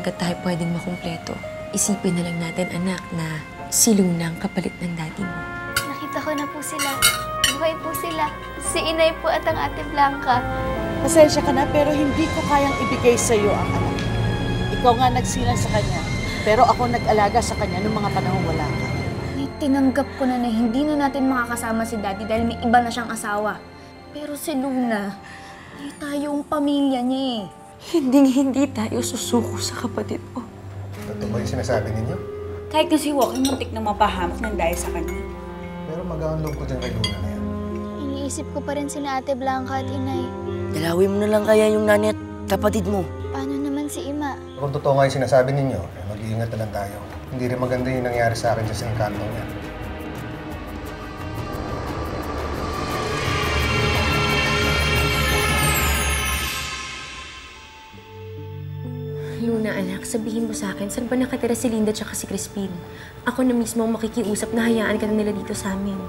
agad tayo pwedeng makumpleto. Isipin na lang natin, anak, na si Luna ang kapalit ng daddy mo. Nakita ko na po sila. Buhay po sila. Si Inay po at ang Ate Blanca. Pasensya ka na, pero hindi ko kayang ibigay sa iyo ang anak. Ikaw nga nagsilang sa kanya, pero ako nag-alaga sa kanya nung mga panahong wala ka. Tinanggap ko na hindi na natin makakasama si Daddy dahil may iba na siyang asawa. Pero si Luna, tayo ang pamilya niya eh. Hindi tayo susuko sa kapatid mo. Totoo ba yung sinasabi ninyo? Kahit na si Joaquin muntik na mapahamak ng dahil sa kanya. Pero mag-aang loob ko dyan kay Luna na yan. Iniisip ko pa rin sina Ate Blanca at Inay. Dalawin mo na lang kaya yung nanay at kapatid mo. Paano naman si Ima? Kung totoo nga yung sinasabi ninyo, mag-iingat na lang tayo. Hindi rin maganda yung nangyari sa akin sa Encanto niya. Luna, anak, sabihin mo sa akin, saan ba nakatira si Linda at si Crispin? Ako na mismo ang makikiusap na hayaan ka na nila dito sa amin.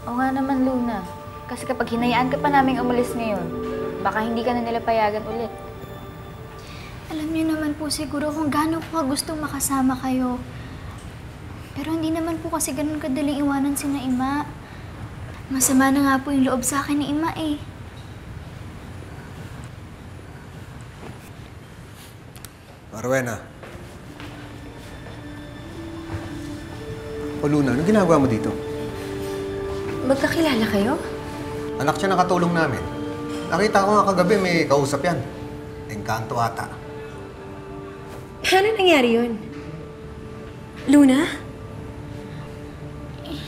Oo nga naman, Luna. Kasi kapag hinayaan ka pa naming umalis ngayon, baka hindi ka na nila payagan ulit. Alam niyo naman po siguro kung gaano ko gustong makasama kayo. Pero hindi naman po kasi ganun kadaling iwanan sina Ima. Masama na nga po yung loob sa akin ni Ima eh. Rowena. O Luna, anong ginagawa mo dito? Magkakilala kayo? Anak siya nakatulong namin. Nakita ko nga kagabi may kausap yan. Encanto ata. Paano nangyari yun? Luna?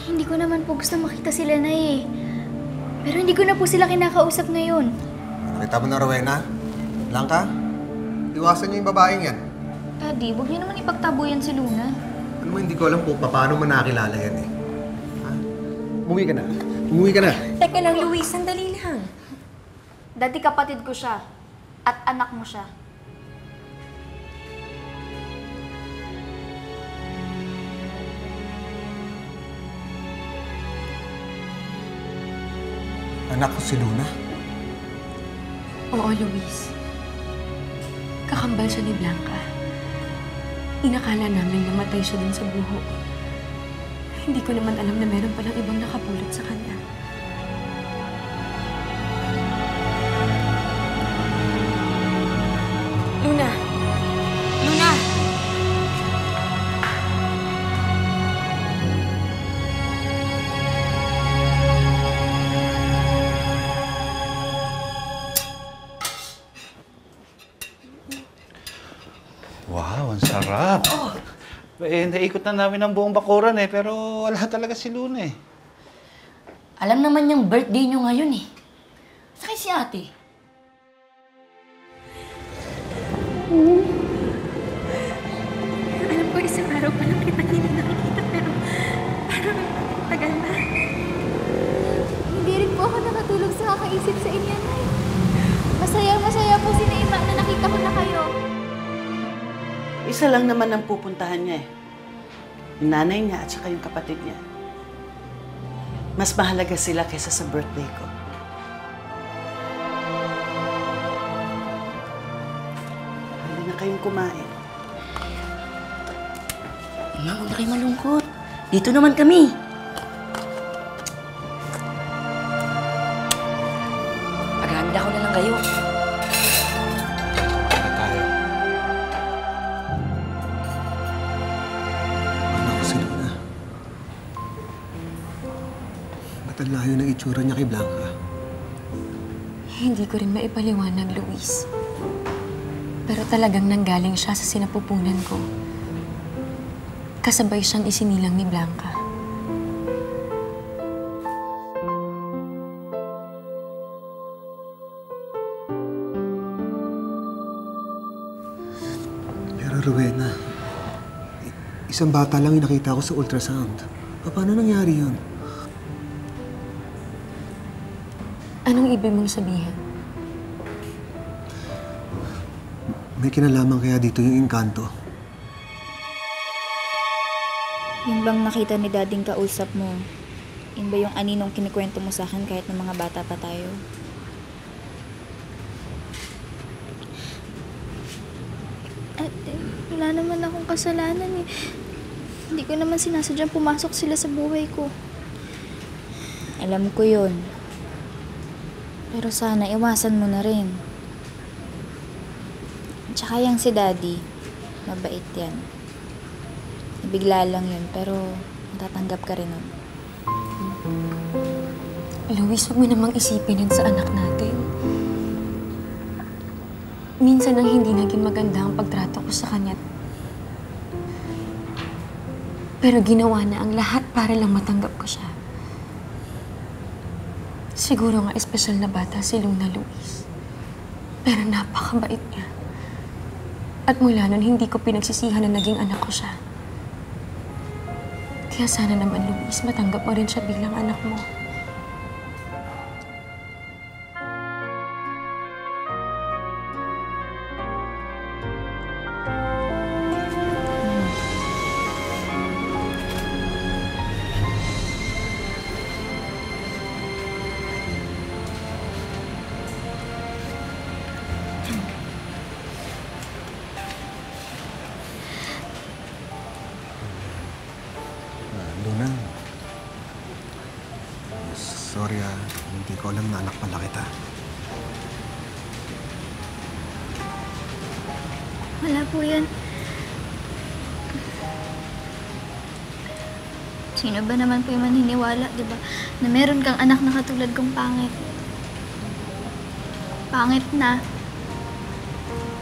Hindi ko naman po gusto makita sila na eh. Pero hindi ko na po sila kinakausap ngayon. Nakita mo na, Rowena? Blanca? Iwasan niyo yung babaeng yan. Daddy, huwag niyo naman ipagtabuyan si Luna. Ano mo, hindi ko alam kung paano mo nakakilala yan eh. Ha? Umuwi ka na. Umuwi ka na. Teka lang, Luis, sandali lang. Daddy, kapatid ko siya. At anak mo siya. Anak ko si Luna. Oo, Luis. Kakambal siya ni Blanca. Inakala namin namatay siya dun sa buho. Hindi ko naman alam na meron palang ibang nakapulot sa kanya. Luna! Luna! Wow, ang sarap. Oh. Eh, naikot na namin ang buong bakuran eh, pero wala talaga si Luna eh. Alam naman yung birthday nyo ngayon eh. Sakay si ate. Alam ko, isang araw pa lang kita hindi nakikita, pero parang tagal na. Hindi rin po ako nakatulog sa kakaisip sa inyo, Nay. Masaya po si Ima na nakita ko na kayo. Isa lang naman ang pupuntahan niya eh. Yung nanay niya at saka yung kapatid niya. Mas mahalaga sila kaysa sa birthday ko. Hindi na kayong kumain. Huwag na kayo malungkot. Dito naman kami. Paghahanda ko na lang kayo. Wala tayo. Anak ko si Luna. Ba't ang layo ng itsura niya kay Blanca? Hindi ko rin maipaliwanag, Luis. Pero talagang nanggaling siya sa sinapupunan ko. Kasabay siyang isinilang ni Blanca. Pero Rowena, isang bata lang yung nakita ko sa ultrasound. Paano nangyari yun? Anong ibig mong sabihin? May kinalaman kaya dito yung Encanto? Yun bang nakita ni Dading kausap mo? Yun ba yung aninong kinikwento mo sa akin kahit na mga bata pa tayo? Ate, wala naman akong kasalanan eh. Hindi ko naman sinasadyang pumasok sila sa buhay ko. Alam ko yun. Pero sana iwasan mo na rin. Tsaka yung si Daddy, mabait yan. Bigla lang yun, pero matatanggap ka rin nun. Luis, huwag mo namang isipin yun sa anak natin. Minsan ang hindi naging maganda ang pagtrato ko sa kanya. Pero ginawa na ang lahat para lang matanggap ko siya. Siguro nga espesyal na bata si Luna, Luis. Pero napakabait niya. At mula nun, hindi ko pinagsisihan na naging anak ko siya. Kaya sana naman, Luis, matanggap mo rin siya bilang anak mo. Luna. Sorry hindi ko alam na anak pala kita. Wala po yan. Sino ba naman po yung maniniwala, di ba? Na meron kang anak na katulad kong pangit. Pangit na.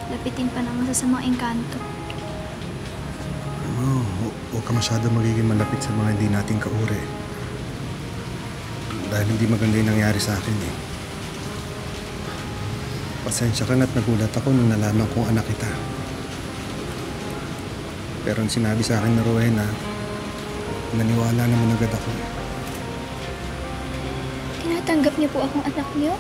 Lapitin pa ng masasamang engkanto. Huwag ka masyado magiging malapit sa mga hindi nating kauri. Dahil hindi maganda yung nangyari sa akin eh. Pasensya ka na't nagulat ako nung nalaman kong anak kita. Pero ang sinabi sa akin na Rowena, naniwala naman agad ako. Tinatanggap niyo po akong anak niyo?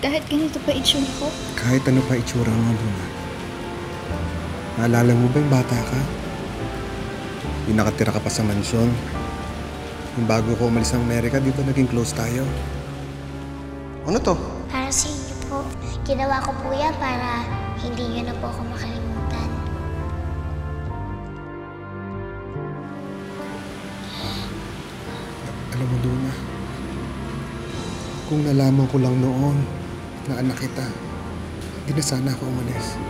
Kahit ganito pa itsura ko? Kahit ano pa itsura mo, Luna. Naalala mo ba yung bata ka? Yung nakatira ka pa sa mansyon? Yung bago ko umalis ng Amerika, di ba naging close tayo? Ano to? Para sa inyo po. Ginawa ko po yan para hindi niyo na po ako makalimutan. Alam mo, Luna, kung nalaman ko lang noon na anak kita, hindi na sana ako umalis.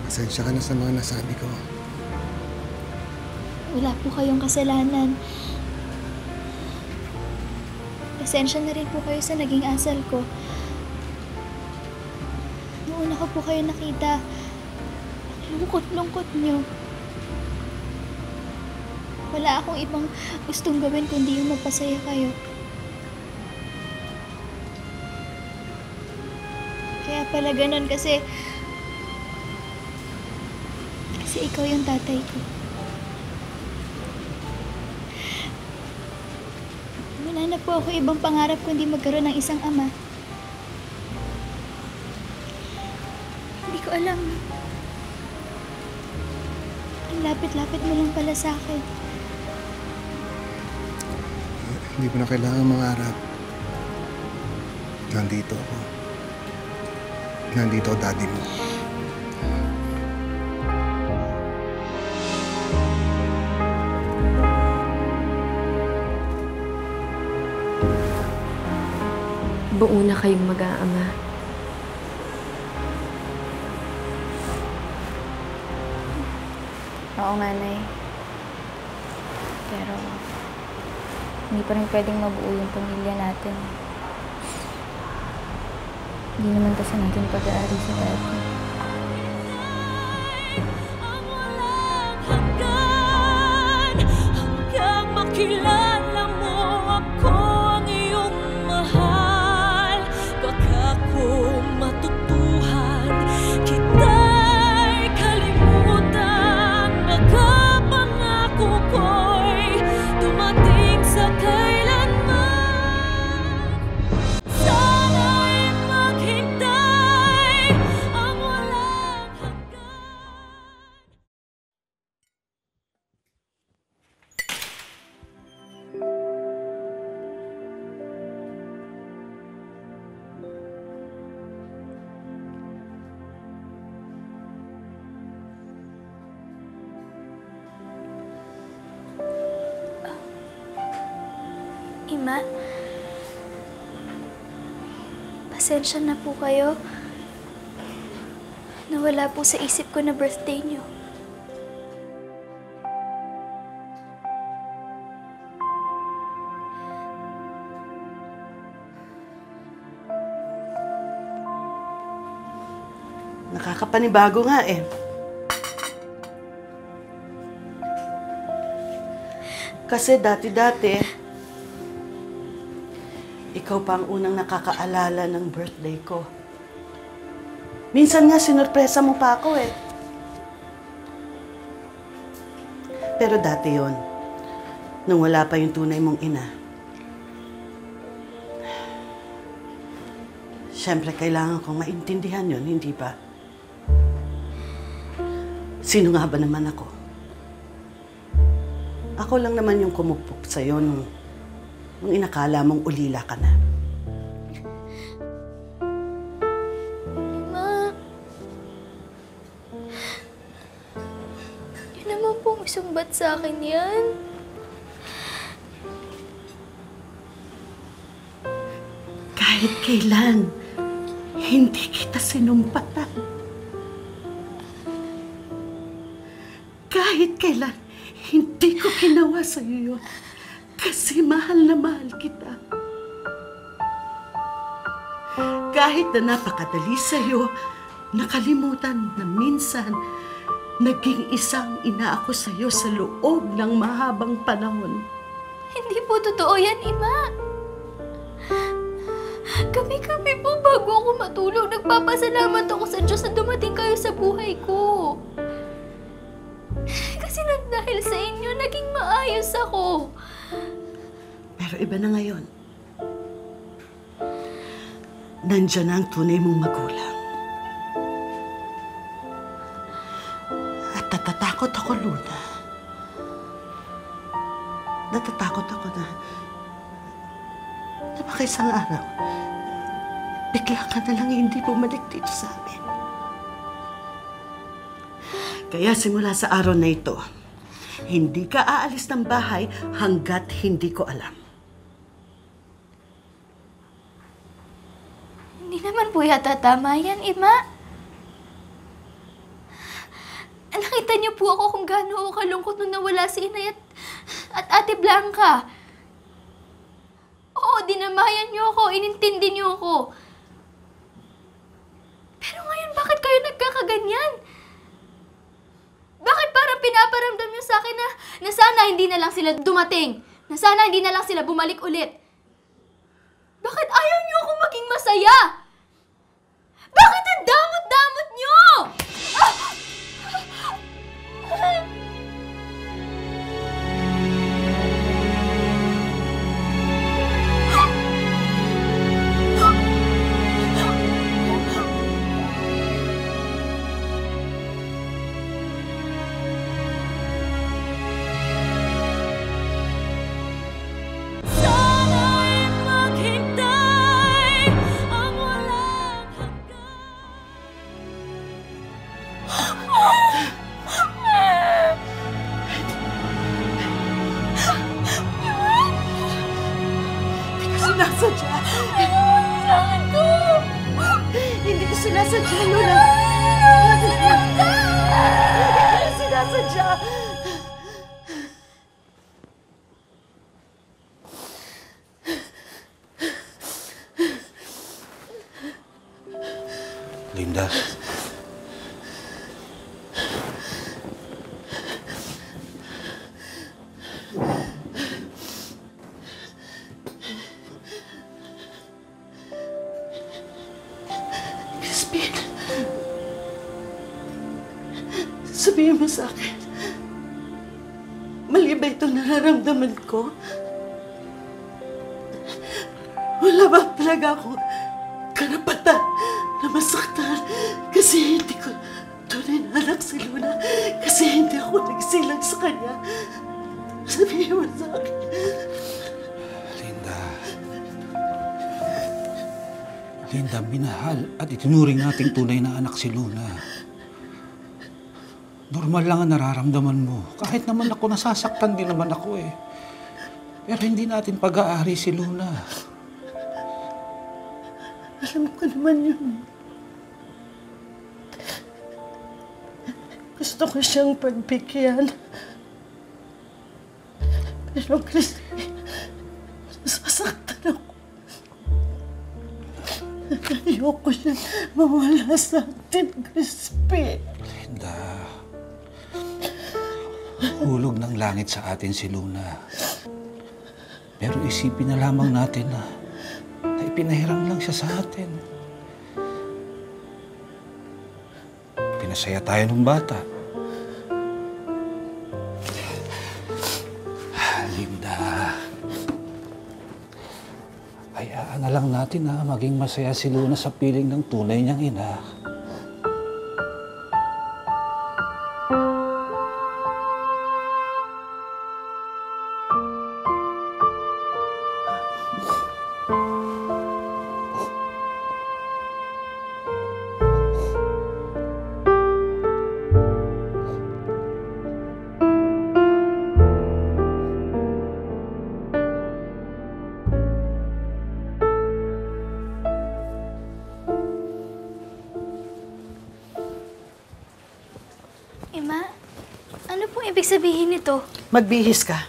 Pasensya ka na sa mga nasabi ko. Wala po kayong kasalanan. Pasensya na rin po kayo sa naging asal ko. Noon ako po kayo nakita, lungkot-lungkot niyo. Wala akong ibang gustong gawin kundi yung magpasaya kayo. Kaya pala ganun kasi ikaw yung tatay ko. Wala na po ako ibang pangarap kundi magkaroon ng isang ama. Hindi ko alam. Ang lapit-lapit mo lang pala sa akin. Hindi mo na kailangan mangarap. Nandito ako. Nandito ang daddy mo. Buo na kayong mag-aama. Oo nga, Nay. Pero hindi pa rin pwedeng mabuo yung pamilya natin. Hindi naman kasi natin pag-aari sa dati. Hanggang makilala mo ako ang iyong mahal. Baka ko matutuhan kita'y kalimutan. Baka pangako ko'y dumating sa kailanman. Sana'y maghintay ang Ima. Pasensya na po kayo. Nawala po sa isip ko na birthday niyo. Nakakapanibago nga eh. Kasi dati-dati, ikaw pa ang unang nakakaalala ng birthday ko. Minsan nga sinurpresa mo pa ako eh. Pero dati yon, nung wala pa yung tunay mong ina. Siyempre, kailangan kong maintindihan yon, hindi ba? Sino nga ba naman ako? Ako lang naman yung kumupok sa'yo nung inakala mong ulila ka na. Ima, yun naman pong isumbat sa akin yan. Kahit kailan, hindi kita sinumpatan. Kahit kailan, hindi ko ginawa sa'yo yun. Kasi mahal na mahal kita. Kahit na napakadali sa'yo, nakalimutan na minsan, naging isang ina ako sa'yo sa loob ng mahabang panahon. Hindi po totoo yan, Ima. Kami po bago ako matulog, nagpapasalamat ako sa Diyos na dumating kayo sa buhay ko. Kasi dahil sa inyo, naging maayos ako. Pero iba na ngayon. Nandiyan na ang tunay mong magulang. At natatakot ako, Luna. Natatakot ako na baka isang araw, bigla ka na lang hindi bumalik dito sa amin. Kaya simula sa araw na ito, hindi ka aalis ng bahay hanggat hindi ko alam. Hindi naman po yata tama yan, Ima. Nakita niyo po ako kung gaano ako kalungkot nung nawala si Inay at Ate Blanca. Oo, dinamayan niyo ako, inintindi niyo ako. Pero ngayon, bakit kayo nagkakaganyan? Bakit parang pinaparamdam niyo sa akin na sana hindi na lang sila dumating? Na sana hindi na lang sila bumalik ulit? Bakit ayaw niyo ako maging masaya? Bakit ang damot-damot niyo? Sana'y maghintay ang walang Hindi ko sinasadya. Hindi ko sinasadya, Luna. Hindi ko sinasadya. Linda. Crispin, sabihin mo sa akin, mali ba itong nararamdaman ko? Wala ba talaga akong karapatan na masaktan kasi hindi ko tunay na anak si Luna, kasi hindi ako nagsilang sa kanya? Sabihin mo sa akin. Linda, minahal at itinuring nating tunay na anak si Luna. Normal lang ang nararamdaman mo. Kahit naman ako, nasasaktan din naman ako eh. Pero hindi natin pag-aari si Luna. Alam ko naman yun. Gusto ko siyang pagbigyan. Pero Crispy, nasasaktan ako. Ayoko siya mawala sa atin, Crispy. Linda, hulog ng langit sa atin si Luna. Pero isipin na lamang natin na ipinahiram lang siya sa atin. Pinasaya tayo ng bata. Linda, hayaan na lang natin na maging masaya si Luna sa piling ng tunay niyang ina. Ima, ano pong ibig sabihin nito? Magbihis ka.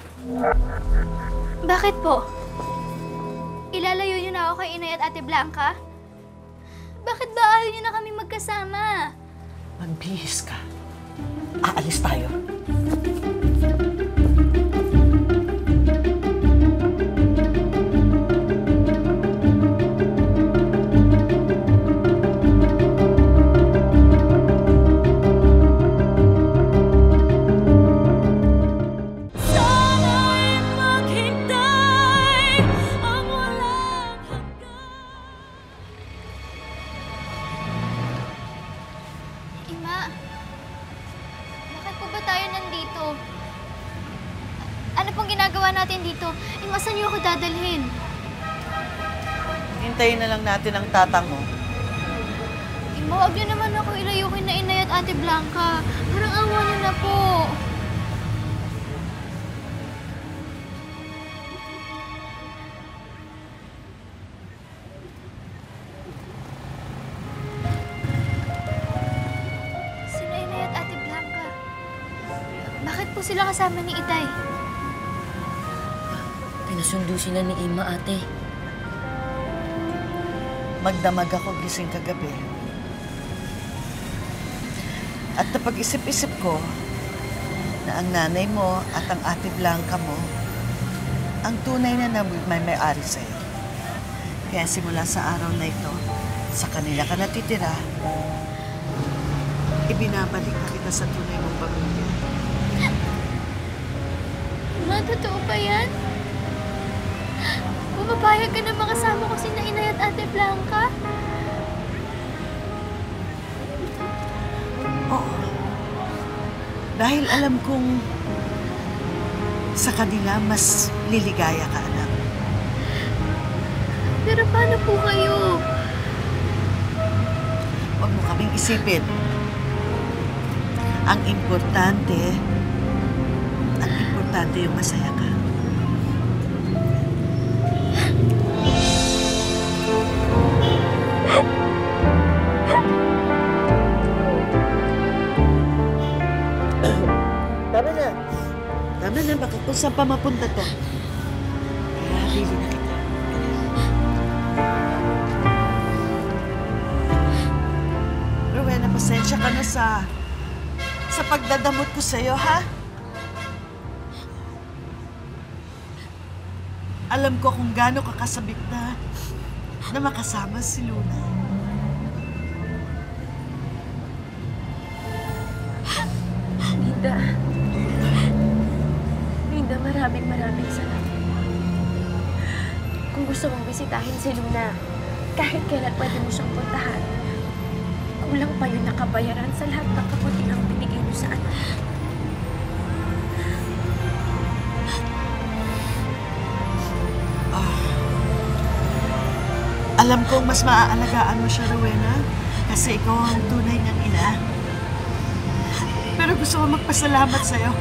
Bakit po? Ilalayo niyo na ako kay Inay at Ate Blanca? Bakit ba ayaw niyo na kami magkasama? Magbihis ka. Aalis tayo. Sana'y maghintay ang walang Ima, bakit po ba tayo nandito? Ano pong ginagawa natin dito? Ima, saan niyo ako dadalhin? Hintayin na lang natin ang tatang mo. Ima, huwag niyo naman ako ilayukin na Inay at Ate Blanca. Parang awa niyo na po. Sina Inay at Ate Blanca. Bakit po sila kasama ni Itay? Pinasundo sila ni Ima, ate. Magdamag ako gising kagabi. At napag-isip-isip ko na ang nanay mo at ang Ate Blanca mo ang tunay na may-ari sa'yo. Kaya simula sa araw na ito, sa kanila ka natitira, ibinabalik na kita sa tunay mong pamilya. Ma, totoo ba yan? Pumapayag ka na makasama ko sina Inay at Ate Blanca? Oo. Dahil alam kong sa kanila mas liligaya ka, anak. Pero paano po kayo? Huwag mo kaming isipin. Ang importante yung masaya ka. Tama na, baka kung saan pa mapunta to. Kaya bili na kita. Rowena, pasensya ka na sa pagdadamot ko sa'yo, ha? Alam ko kung gaano ka kasabik na makasama si Luna. Linda, maraming salamat. Kung gusto mong bisitahin si Luna, kahit kailan pwede mo siyang puntahan. Kulang pa yun nakabayaran sa lahat ng kabutiang binigay mo sa anak. Alam kong mas maaalagaan mo siya, Rowena, kasi ikaw ang tunay niyang ina. Pero gusto ko magpasalamat sa'yo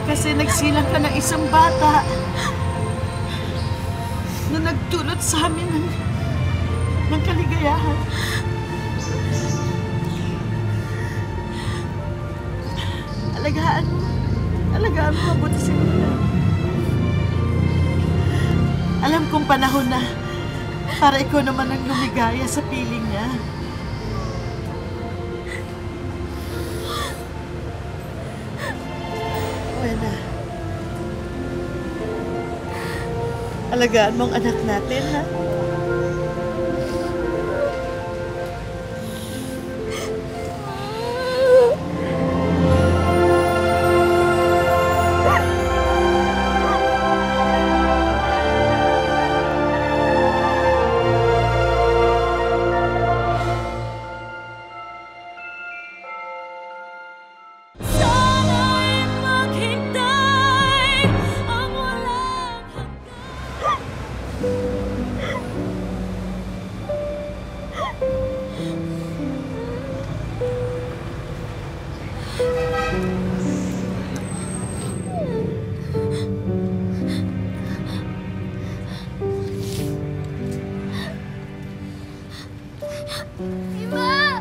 kasi nagsilang ka ng isang bata na nagdulot sa amin ng kaligayahan. Alagaan mo mabuti si Luna. Alam kong panahon na para ikaw naman ang lumigaya sa piling niya. Buena. Alagaan mo ang anak natin, ha? Sana'y maghintay ang walang Ima!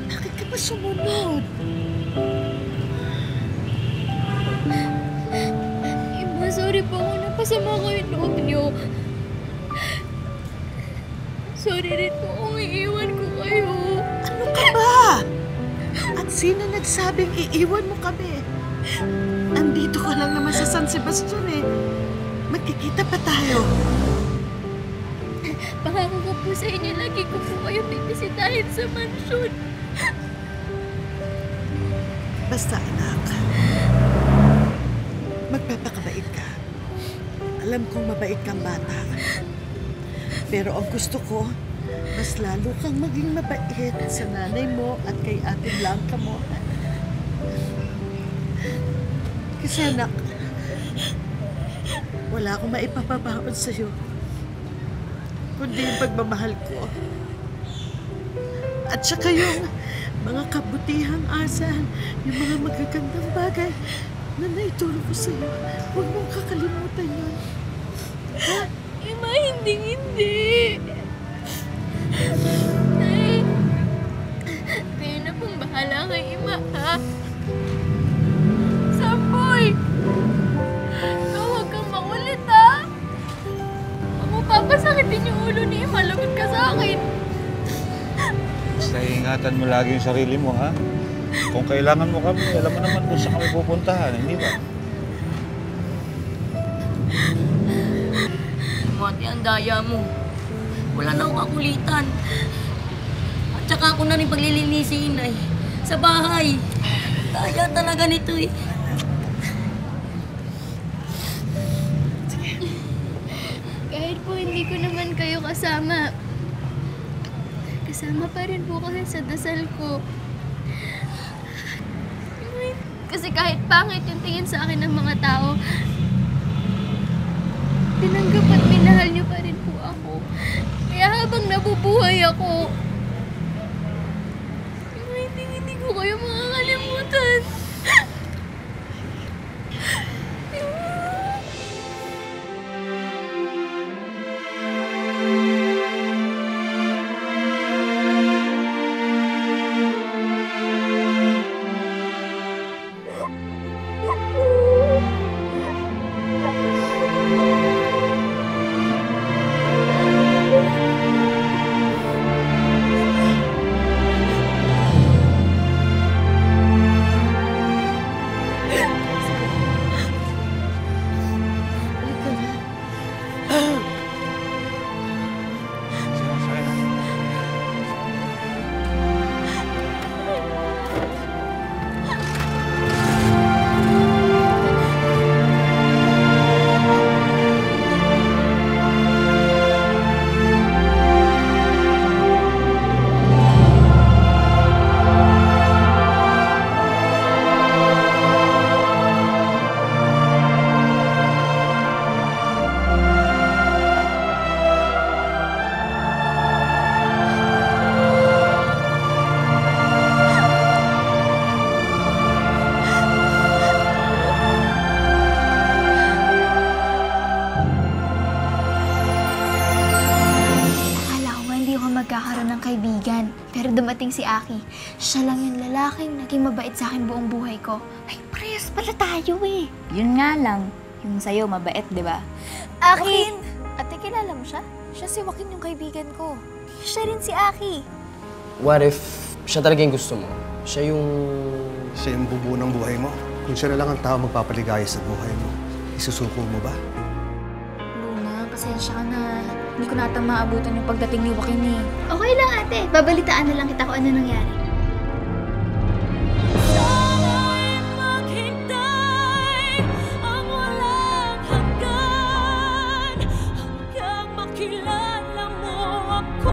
Bakit ka ba sumunod? Ima, sorry po kung napasama ko yung loob niyo. Sorry rin po kung iiwan ko kayo. Ano ka ba? At sino nagsabing iiwan mo kami? Andito ka lang naman sa San Sebastian eh. Magkikita pa tayo. Pangako ko po sa inyo, lagi ko po kayo bibisitahin sa mansyon. Basta anak, magpapakabait ka. Alam kong mabait kang bata. Pero ang gusto ko, mas lalo kang maging mabait sa nanay mo at kay Ate Blanca mo. Kasi anak, wala akong maipapabaon sa'yo, kundi yung pagmamahal ko. At saka yung mga kabutihang asal, yung mga magagandang bagay na naituro ko sa'yo. Huwag mong kakalimutan yun. Ha? Ima, hindi. Nay, kayo na pong bahala kay Ima, ha? Samboy! Ikaw, huwag kang makulit, ha? Huwag mo papasakitin yung ulo ni Ima, lagot ka sa akin. Basta ingatan mo lagi yung sarili mo, ha? Kung kailangan mo kami, alam mo naman kung saan kami pupuntahan, hindi ba? Mati, ang daya mo. Wala na akong kakulitan. At saka ako na rin paglilinisin, Inay. Sa bahay. Daya talaga nito eh. Kahit po hindi ko naman kayo kasama, kasama pa rin po kayo sa dasal ko. Kasi kahit pangit yung tingin sa akin ng mga tao, tinanggap at minahal niyo pa rin po ako. Kaya habang nabubuhay ako, hindi ko kayo makakalimutan. dumating si Aki. Siya lang yung lalaking naging mabait sa akin buong buhay ko. Ay, parehas pala tayo eh. Yun nga lang, yung sa'yo mabait, di ba? Aki! Ate, kilala mo siya? Siya si Joaquin, yung kaibigan ko. Siya rin si Aki. What if siya talaga yung gusto mo? Siya yung... Siya yung bubuo ng buhay mo. Kung siya na lang ang tao magpapaligaya sa buhay mo, isusuko mo ba? Luna, pasensya ka na. Hindi ko na ata maabutan yung pagdating ni Joaquin eh. Okay lang ate, babalitaan na lang kita kung ano nangyari.